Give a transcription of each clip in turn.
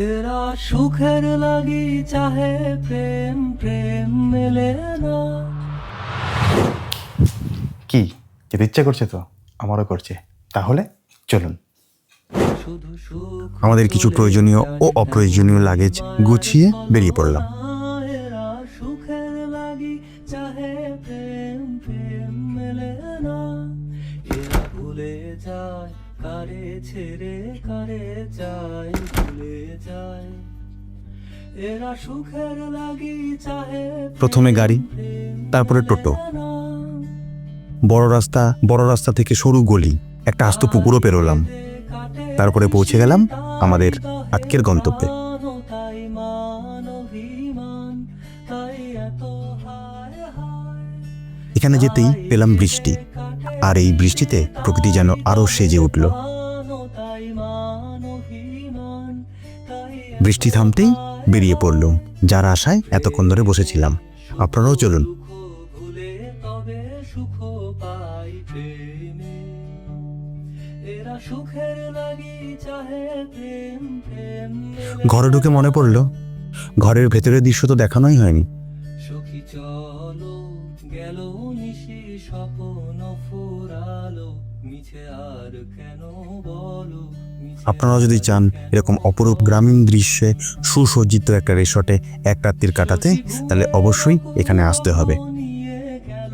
এরা সুখের লাগি চাহে প্রেম, প্রেম মেলে না। কি যেতে ইচ্ছা করছে? তো আমারও করছে, তাহলে চলুন। শুধু সুখ আমাদের কিছু প্রয়োজনীয় ও অপ্রয়োজনীয় লাগেজ গুছিয়ে বেরিয়ে পড়লাম। এরা সুখের লাগি চাহে প্রেম, প্রেম মেলে না। এরা ভুলে যায় কারে ছেড়ে কারে যায়, ভুলে যায়। এরা সুখের লাগি চাহে প্রথমে গাড়ি, তারপরে টোটো, না। বড় রাস্তা থেকে সরু গলি, একটা আস্ত পুকুরও পেরোলাম। তারপরে পৌঁছে গেলাম আমাদের আজকের গন্তব্যে। তাই মান অভিমান, তাই এত হায় হায়। এখানে যেতেই পেলাম বৃষ্টি, আর এই বৃষ্টিতে প্রকৃতি যেন আরো সেজে উঠল। তাই মান অভিমান, তাই বৃষ্টি থামতেই বেরিয়ে পড়লাম, যার আশায় এতক্ষণ ধরে বসেছিলাম। আপনারাও চলুন। দুঃখ ভুলে তবে সুখ পাই প্রেমে। এরা সুখের লাগি চাহে প্রেম, প্রেম মেলে ঘরে ঢুকে মনে পড়ল, ঘরের ভেতরের দৃশ্য তো দেখানোই হয়নি। সখী চলো গেল নিশি স্বপ্ন ফুরালো, মিছে আর কেন বলো, মিছে আপনারা যদি চান এরকম অপরূপ গ্রামীণ দৃশ্যে সুসজ্জিত একটা রিসর্টে এক রাত্রির কাটাতে, তাহলে অবশ্যই এখানে আসতে হবে। নিয়ে গেল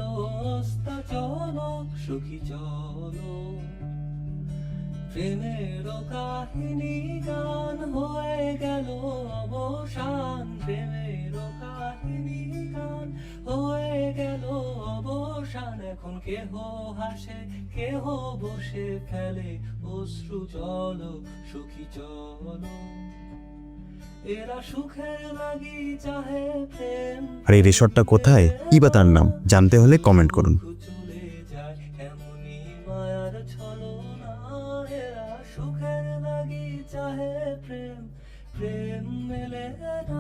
অস্তাচলক, সখী চলো। প্রেমের কাহিনী গান হয়ে গেল অবসান, প্রেমের কাহিনী গান হয়ে গেল অবসান। এখন কেহ হাসে কেহ বসে ফেলে অশ্রু জল, সখী চলো। এরা সুখের লাগি চাহে প্রেম, আর এই রিসর্টটা কোথায়, কি বা তার নাম, জানতে হলে কমেন্ট করুন। চলে যায় এমনি মায়ার ছলনা। এরা সুখের লাগি চাহে প্রেম, প্রেম মেলে না।